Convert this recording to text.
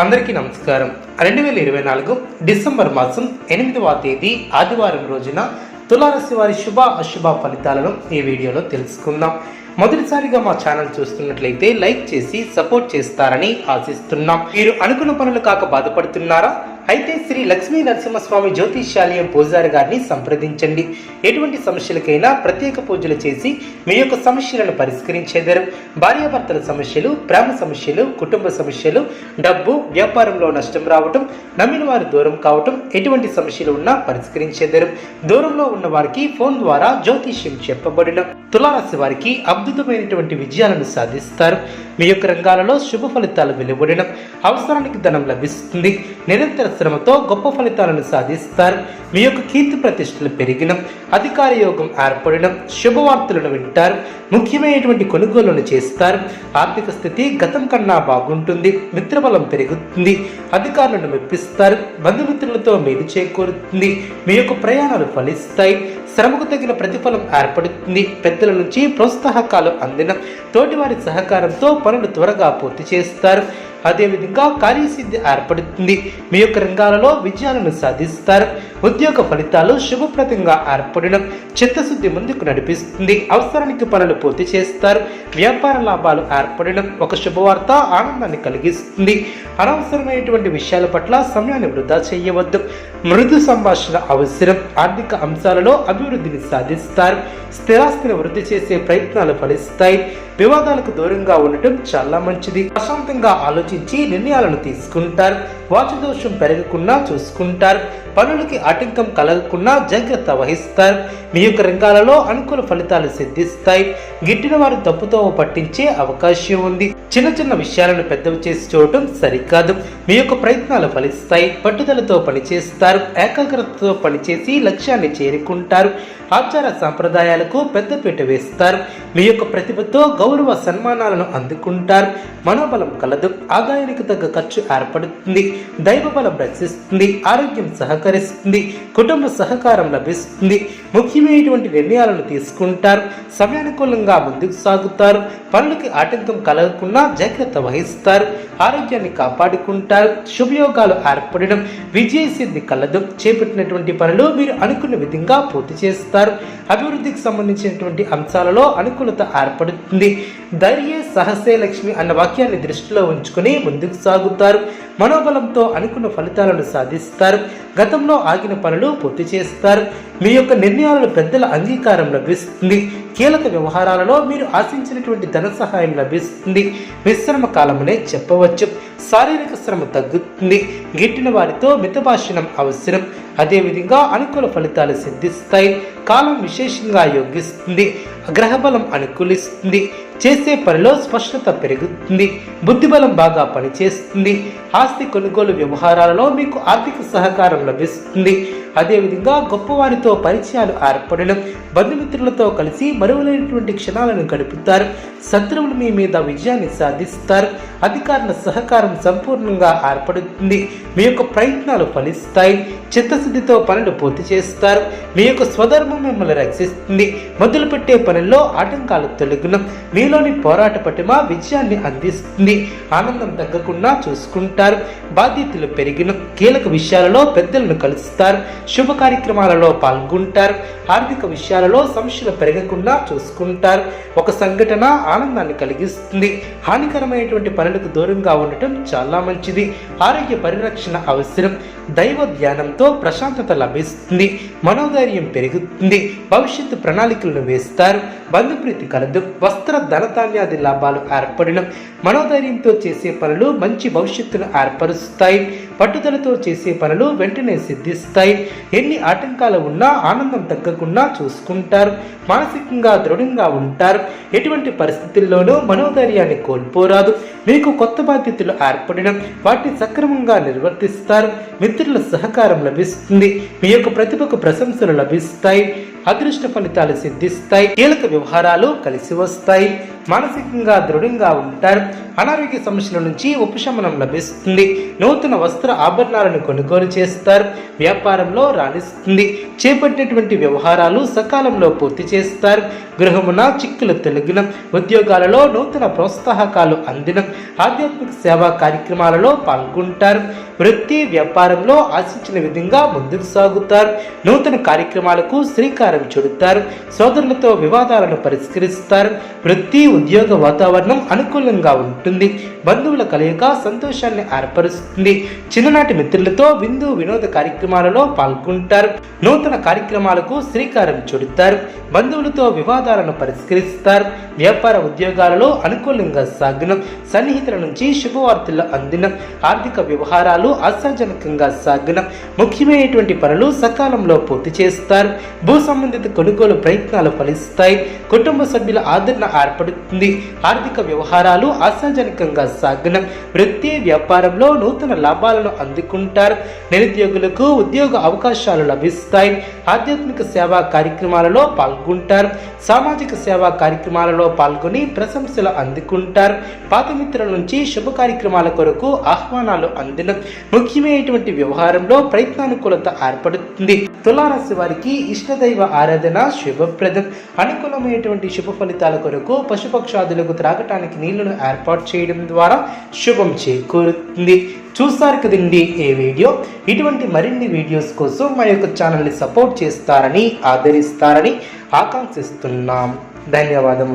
అందరికీ నమస్కారం. 2024 డిసెంబర్ మాసం 8వ తేదీ ఆదివారం రోజున తులారాశి వారి శుభ అశుభ ఫలితాలను ఈ వీడియోలో తెలుసుకుందాం. మొదటిసారిగా మా ఛానల్ చూస్తున్నట్లయితే లైక్ చేసి సపోర్ట్ చేస్తారని ఆశిస్తున్నాం. మీరు అనుకున్న పనులు కాక బాధపడుతున్నారా? అయితే శ్రీ లక్ష్మీ నరసింహస్వామి జ్యోతిష్యాలయం పూజారి గారిని సంప్రదించండి. ఎటువంటి సమస్యలకైనా ప్రత్యేక పూజలు చేసి మీ యొక్క సమస్యలను పరిష్కరించేదరు. భార్యాభర్తల సమస్యలు, ప్రేమ సమస్యలు, కుటుంబ సమస్యలు, డబ్బు, వ్యాపారంలో నష్టం రావటం, నమ్మిన వారు దూరం కావటం, ఎటువంటి సమస్యలు ఉన్నా పరిష్కరించేదరు. దూరంలో ఉన్న వారికి ఫోన్ ద్వారా జ్యోతిష్యం చెప్పబడిన తులారాశి వారికి అద్భుతమైనటువంటి విజయాలను సాధిస్తారు. మీ యొక్క రంగాలలో శుభ ఫలితాలు వెలువడిన అవసరానికి ధనం లభిస్తుంది. నిరంతర శ్రమతో గొప్ప ఫలితాలను సాధిస్తారు. మీ యొక్క కీర్తి ప్రతిష్టలు పెరిగిన అధికార యోగం ఏర్పడిన శుభవార్తలను వింటారు. ముఖ్యమైనటువంటి కొనుగోళ్లను చేస్తారు. ఆర్థిక స్థితి గతం కన్నా బాగుంటుంది. మిత్రబలం పెరుగుతుంది. అధికారులను మెప్పిస్తారు. బంధుమిత్రులతో మేలు చేకూరుతుంది. మీ యొక్క ప్రయాణాలు ఫలిస్తాయి. శ్రమకు తగిన ప్రతిఫలం ఏర్పడుతుంది. పెద్దల నుంచి ప్రోత్సాహకాలు అందిన తోటివారి సహకారంతో పనులు త్వరగా పూర్తి చేస్తారు. అదేవిధంగా కార్యసిద్ధి ఏర్పడుతుంది. మీ యొక్క రంగాలలో విజయాలను సాధిస్తారు. ఉద్యోగ ఫలితాలు శుభప్రదంగా ఏర్పడిన చిత్తశుద్ధి ముందుకు నడిపిస్తుంది. అవసరానికి పనులు పూర్తి చేస్తారు. వ్యాపార లాభాలు ఏర్పడిన ఒక శుభవార్త ఆనందాన్ని కలిగిస్తుంది. అనవసరమైనటువంటి విషయాల పట్ల సమయాన్ని వృధా చేయవద్దు. మృదు సంభాషణ అవసరం. ఆర్థిక అంశాలలో అభివృద్ధిని సాధిస్తారు. స్థిరాస్తిని వృద్ధి చేసే ప్రయత్నాలు ఫలిస్తాయి. వివాదాలకు దూరంగా ఉండటం చాలా మంచిది. ప్రశాంతంగా ఆలోచించి నిర్ణయాలను తీసుకుంటారు. వాచదోషం పెరగకుండా చూసుకుంటారు. పనులకి ఆటంకం కలగకుండా జాగ్రత్త వహిస్తారు. మీ యొక్క రంగాలలో అనుకూల ఫలితాలు సిద్ధిస్తాయి. గిట్టిన వారు తప్పుతో పట్టించే అవకాశం ఉంది. చిన్న చిన్న విషయాలను పెద్దవి చేసి చూడటం సరికాదు. మీ యొక్క ప్రయత్నాలు ఫలిస్తాయి. పట్టుదలతో పనిచేస్తారు. ఏకాగ్రతతో పనిచేసి లక్ష్యాన్ని చేరుకుంటారు. ఆచార సాంప్రదాయాలకు పెద్దపీట వేస్తారు. మీ యొక్క ప్రతిభతో గౌరవ సన్మానాలను అందుకుంటారు. మనోబలం కలదు. ఆదాయానికి తగ్గ ఖర్చు ఏర్పడుతుంది. దైవ బలం రక్షిస్తుంది. ఆరోగ్యం సహకరిస్తుంది. కుటుంబ సహకారం లభిస్తుంది. ముఖ్యమైనటువంటి నిర్ణయాలను తీసుకుంటారు. సమయానుకూలంగా ముందుకు సాగుతారు. పనులకి ఆటంకం కలగకుండా జాగ్రత్త వహిస్తారు. ఆరోగ్యాన్ని కాపాడుకుంటారు. శుభయోగాలు ఏర్పడడం విజయ సిద్ధి కలదు. చేపట్టినటువంటి పనులు మీరు అనుకున్న విధంగా పూర్తి చేస్తారు. అభివృద్ధికి సంబంధించినటువంటి అంశాలలో అనుకూలత ఏర్పడుతుంది. ధైర్య సహసే లక్ష్మి అన్న వాక్యాన్ని దృష్టిలో ఉంచుకుని ముందుకు సాగుతారు. మనోబలంతో అనుకున్న ఫలితాలను సాధిస్తారు. గతంలో ఆగిన పనులు పూర్తి చేస్తారు. మీ యొక్క నిర్ణయాలను పెద్దల అంగీకారం లభిస్తుంది. కీలక వ్యవహారాలలో మీరు ఆశించినటువంటి ధన సహాయం లభిస్తుంది. మిశ్రమ కాలమనే చెప్పవచ్చు. శారీరక శ్రమ తగ్గుతుంది. గిట్టిన వారితో మితభాషణం అవసరం. అదేవిధంగా అనుకూల ఫలితాలు సిద్ధిస్తాయి. కాలం విశేషంగా యోగిస్తుంది. గ్రహబలం అనుకూలిస్తుంది. చేసే పనిలో స్పష్టత పెరుగుతుంది. బుద్ధిబలం బాగా పనిచేస్తుంది. ఆస్తి కొనుగోలు వ్యవహారాలలో మీకు ఆర్థిక సహకారం లభిస్తుంది. అదేవిధంగా గొప్పవారితో పరిచయాలు ఏర్పడడం, బంధుమిత్రులతో కలిసి మరువలేనటువంటి క్షణాలను గడుపుతారు. శత్రువులు మీ మీద విజయాన్ని సాధిస్తారు. అధికారుల సహకారం సంపూర్ణంగా ఏర్పడుతుంది. మీ యొక్క ప్రయత్నాలు ఫలిస్తాయి. చిత్తశుద్ధితో పనులు పూర్తి చేస్తారు. మీ యొక్క స్వధర్మం మిమ్మల్ని రక్షిస్తుంది. మొదలుపెట్టే పనుల్లో ఆటంకాలు తొలగును. మీలోని పోరాట పటిమ విజయాన్ని అందిస్తుంది. ఆనందం తగ్గకుండా చూసుకుంటారు. బాధ్యతలు పెరిగిన కీలక విషయాలలో పెద్దలను కలుస్తారు. శుభ కార్యక్రమాలలో పాల్గొంటారు. ఆర్థిక విషయాలలో సమస్యలు పెరగకుండా చూసుకుంటారు. ఒక సంఘటన ఆనందాన్ని కలిగిస్తుంది. హానికరమైనటువంటి పనులకు దూరంగా ఉండటం చాలా మంచిది. ఆరోగ్య పరిరక్షణ అవసరం. దైవ ధ్యానంతో ప్రశాంతత లభిస్తుంది. మనోధైర్యం పెరుగుతుంది. భవిష్యత్తు ప్రణాళికలను వేస్తారు. బంధుప్రీతి కలదు. వస్త్ర ధనధాన్యాది లాభాలు ఏర్పడిన మనోధైర్యంతో చేసే పనులు మంచి భవిష్యత్తును ఏర్పరుస్తాయి. పట్టుదలతో చేసే పనులు వెంటనే సిద్ధిస్తాయి. ఎన్ని ఆటంకాలు ఉన్నా ఆనందం తగ్గకుండా చూసుకుంటారు. మానసికంగా దృఢంగా ఉంటారు. ఎటువంటి పరిస్థితుల్లోనూ మనోధైర్యాన్ని కోల్పోరాదు. మీకు కొత్త బాధ్యతలు ఏర్పడిన వాటిని సక్రమంగా నిర్వర్తిస్తారు. మిత్రుల సహకారం లభిస్తుంది. మీ యొక్క ప్రతిభకు ప్రశంసలు లభిస్తాయి. అదృష్ట ఫలితాలు సిద్ధిస్తాయి. కీలక వ్యవహారాలు కలిసి వస్తాయి. మానసికంగా దృఢంగా ఉంటారు. అనారోగ్య సమస్యల నుంచి ఉపశమనం లభిస్తుంది. నూతన వస్త్ర ఆభరణాలను కొనుగోలు చేస్తారు. వ్యాపారంలో రాణిస్తుంది. చేపట్టినటువంటి వ్యవహారాలు సకాలంలో పూర్తి చేస్తారు. గృహమున చిక్కులు తొలగిన, ఉద్యోగాలలో నూతన ప్రోత్సాహకాలు అందిన, ఆధ్యాత్మిక సేవా కార్యక్రమాలలో పాల్గొంటారు. వృత్తి వ్యాపారంలో ఆశించిన విధంగా ముందుకు సాగుతారు. నూతన కార్యక్రమాలకు శ్రీకారం చుడతారు. సోదరులతో వివాదాలను పరిష్కరిస్తారు. వృత్తి ఉద్యోగ వాతావరణం అనుకూలంగా ఉంటుంది. బంధువుల కలయిక సంతోషాన్ని ఏర్పరుస్తుంది. చిన్ననాటి మిత్రులతో విందు వినోద కార్యక్రమాలలో పాల్గొంటారు. నూతన కార్యక్రమాలకు శ్రీకారం చుడతారు. బంధువులతో వివాదాలను పరిష్కరిస్తారు. వ్యాపార ఉద్యోగాలలో అనుకూలంగా సాగిన, సన్నిహితుల నుంచి శుభవార్తలు అందిన, ఆర్థిక వ్యవహారాలు ఆశాజనకంగా సాగిన, ముఖ్యమైనటువంటి పనులు సకాలంలో పూర్తి చేస్తారు. భూ సంబంధిత కొనుగోలు ప్రయత్నాలు ఫలిస్తాయి. కుటుంబ సభ్యుల ఆదరణ ఏర్పడుతుంది. ఆర్థిక వ్యవహారాలు ఆశాజనకంగా సాగిన, వృత్తి వ్యాపారంలో నూతన లాభాలను అందుకుంటారు. నిరుద్యోగులకు ఉద్యోగ అవకాశాలు లభిస్తాయి. ఆధ్యాత్మిక సేవా కార్యక్రమాలలో పాల్గొంటారు. సామాజిక సేవా కార్యక్రమాలలో పాల్గొని ప్రశంసలు అందుకుంటారు. పాత మిత్రుల నుంచి శుభ కార్యక్రమాల కొరకు ఆహ్వానాలు అందిన, ముఖ్యమైనటువంటి వ్యవహారంలో ప్రయత్నానుకూలత ఏర్పడుతుంది. తులారాశి వారికి ఇష్టదైవ ఆరాధన శుభప్రదం. అనుకూలమైనటువంటి శుభ ఫలితాల కొరకు పశుపక్షాదులకు త్రాగటానికి నీళ్లను ఏర్పాటు చేయడం ద్వారా శుభం చేకూరుతుంది. చూస్తారు కదండి ఈ వీడియో. ఇటువంటి మరిన్ని వీడియోస్ కోసం మా యొక్క ఛానల్ని సపోర్ట్ చేస్తారని, ఆదరిస్తారని ఆకాంక్షిస్తున్నాం. ధన్యవాదములు.